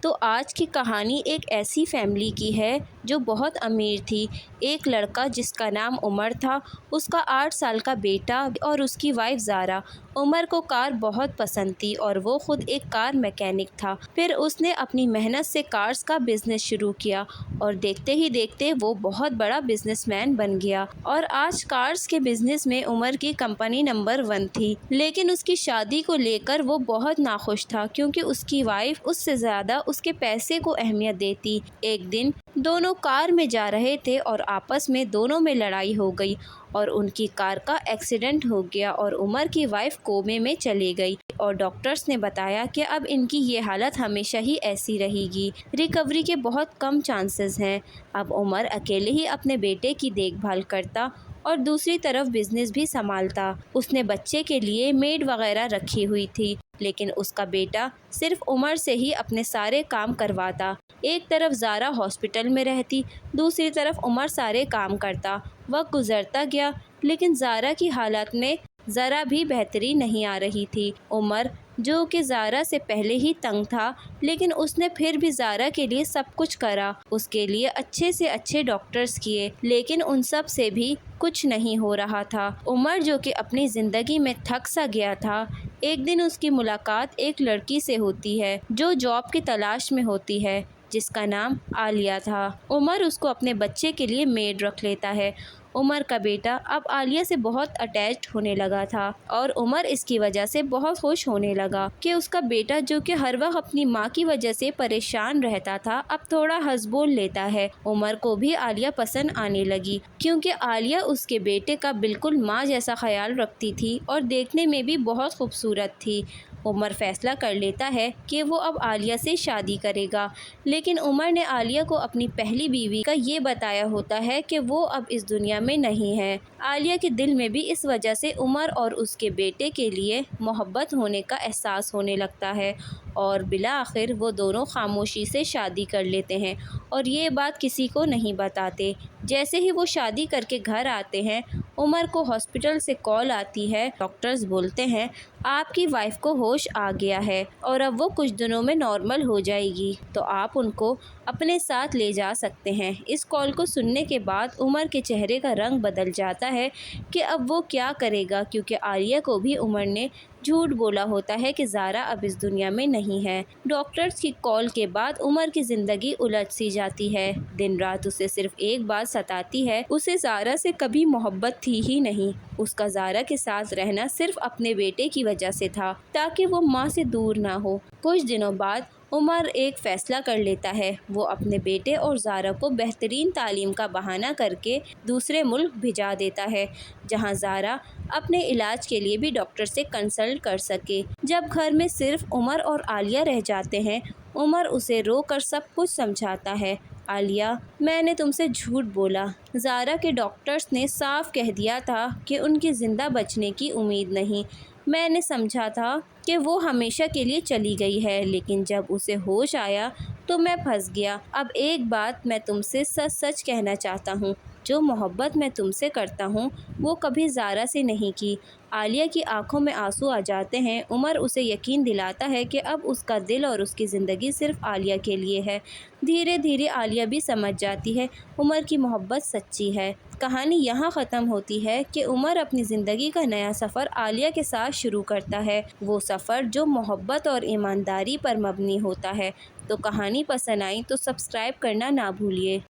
تو آج کی کہانی ایک ایسی فیملی کی ہے جو بہت امیر تھی۔ ایک لڑکا جس کا نام عمر تھا، اس کا 8 سال کا بیٹا اور اس کی وائف زارا۔ عمر کو کار بہت پسند تھی اور وہ خود ایک کار میکینک تھا۔ پھر اس نے اپنی محنت سے کارز کا بزنس شروع کیا اور دیکھتے ہی دیکھتے وہ بہت بڑا بزنس مین بن گیا اور آج کارز کے بزنس میں عمر کی کمپنی نمبر 1 تھی۔ لیکن اس کی شادی کو لے کر وہ بہت ناخوش تھا کیونکہ اس کی وائف اس سے زیادہ اس کے پیسے کو اہمیت دیتی۔ ایک دن دونوں کار میں جا رہے تھے اور آپس میں دونوں میں لڑائی ہو گئی اور ان کی کار کا ایکسیڈنٹ ہو گیا اور عمر کی وائف کومے میں چلی گئی اور ڈاکٹرز نے بتایا کہ اب ان کی یہ حالت ہمیشہ ہی ایسی رہے گی، ریکوری کے بہت کم چانسز ہیں۔ اب عمر اکیلے ہی اپنے بیٹے کی دیکھ بھال کرتا اور دوسری طرف بزنس بھی سنبھالتا۔ اس نے بچے کے لیے میڈ وغیرہ رکھی ہوئی تھی، لیکن اس کا بیٹا صرف عمر سے ہی اپنے سارے کام کرواتا۔ ایک طرف زارا ہاسپٹل میں رہتی، دوسری طرف عمر سارے کام کرتا۔ وقت گزرتا گیا لیکن زارا کی حالت میں ذرا بھی بہتری نہیں آ رہی تھی۔ عمر جو کہ زارا سے پہلے ہی تنگ تھا، لیکن اس نے پھر بھی زارا کے لیے سب کچھ کرا، اس کے لیے اچھے سے اچھے ڈاکٹرز کیے، لیکن ان سب سے بھی کچھ نہیں ہو رہا تھا۔ عمر جو کہ اپنی زندگی میں تھک سا گیا تھا، ایک دن اس کی ملاقات ایک لڑکی سے ہوتی ہے جو جاب کی تلاش میں ہوتی ہے، جس کا نام عالیہ تھا۔ عمر اس کو اپنے بچے کے لیے میڈ رکھ لیتا ہے۔ عمر کا بیٹا اب عالیہ سے بہت اٹیچڈ ہونے لگا تھا اور عمر اس کی وجہ سے بہت خوش ہونے لگا کہ اس کا بیٹا جو کہ ہر وقت اپنی ماں کی وجہ سے پریشان رہتا تھا، اب تھوڑا ہنس بول لیتا ہے۔ عمر کو بھی عالیہ پسند آنے لگی کیونکہ عالیہ اس کے بیٹے کا بالکل ماں جیسا خیال رکھتی تھی اور دیکھنے میں بھی بہت خوبصورت تھی۔ عمر فیصلہ کر لیتا ہے کہ وہ اب عالیہ سے شادی کرے گا، لیکن عمر نے عالیہ کو اپنی پہلی بیوی کا یہ بتایا ہوتا ہے کہ وہ اب اس دنیا میں نہیں ہے۔ عالیہ کے دل میں بھی اس وجہ سے عمر اور اس کے بیٹے کے لیے محبت ہونے کا احساس ہونے لگتا ہے اور بالآخر وہ دونوں خاموشی سے شادی کر لیتے ہیں اور یہ بات کسی کو نہیں بتاتے۔ جیسے ہی وہ شادی کر کے گھر آتے ہیں، عمر کو ہاسپٹل سے کال آتی ہے۔ ڈاکٹرز بولتے ہیں آپ کی وائف کو ہوش آ گیا ہے اور اب وہ کچھ دنوں میں نارمل ہو جائے گی، تو آپ ان کو اپنے ساتھ لے جا سکتے ہیں۔ اس کال کو سننے کے بعد عمر کے چہرے کا رنگ بدل جاتا ہے کہ اب وہ کیا کرے گا، کیونکہ عالیہ کو بھی عمر نے جھوٹ بولا ہوتا ہے کہ زارا اب اس دنیا میں نہیں ہے۔ ڈاکٹرز کی کال کے بعد عمر کی زندگی الٹ سی جاتی ہے۔ دن رات اسے صرف ایک بات ستاتی ہے، اسے زارا سے کبھی محبت تھی ہی نہیں۔ اس کا زارا کے ساتھ رہنا صرف اپنے بیٹے کی وجہ سے تھا تاکہ وہ ماں سے دور نہ ہو۔ کچھ دنوں بعد عمر ایک فیصلہ کر لیتا ہے، وہ اپنے بیٹے اور زارا کو بہترین تعلیم کا بہانہ کر کے دوسرے ملک بھیجا دیتا ہے جہاں زارا اپنے علاج کے لیے بھی ڈاکٹر سے کنسلٹ کر سکے۔ جب گھر میں صرف عمر اور عالیہ رہ جاتے ہیں، عمر اسے رو کر سب کچھ سمجھاتا ہے۔ عالیہ، میں نے تم سے جھوٹ بولا۔ زارا کے ڈاکٹرز نے صاف کہہ دیا تھا کہ ان کی زندہ بچنے کی امید نہیں۔ میں نے سمجھا تھا کہ وہ ہمیشہ کے لیے چلی گئی ہے، لیکن جب اسے ہوش آیا تو میں پھنس گیا۔ اب ایک بات میں تم سے سچ سچ کہنا چاہتا ہوں، جو محبت میں تم سے کرتا ہوں وہ کبھی زارا سے نہیں کی۔ عالیہ کی آنکھوں میں آنسو آ جاتے ہیں۔ عمر اسے یقین دلاتا ہے کہ اب اس کا دل اور اس کی زندگی صرف عالیہ کے لیے ہے۔ دھیرے دھیرے عالیہ بھی سمجھ جاتی ہے عمر کی محبت سچی ہے۔ کہانی یہاں ختم ہوتی ہے کہ عمر اپنی زندگی کا نیا سفر عالیہ کے ساتھ شروع کرتا ہے، وہ سفر جو محبت اور ایمانداری پر مبنی ہوتا ہے۔ تو کہانی پسند آئی تو سبسکرائب کرنا نہ بھولیے۔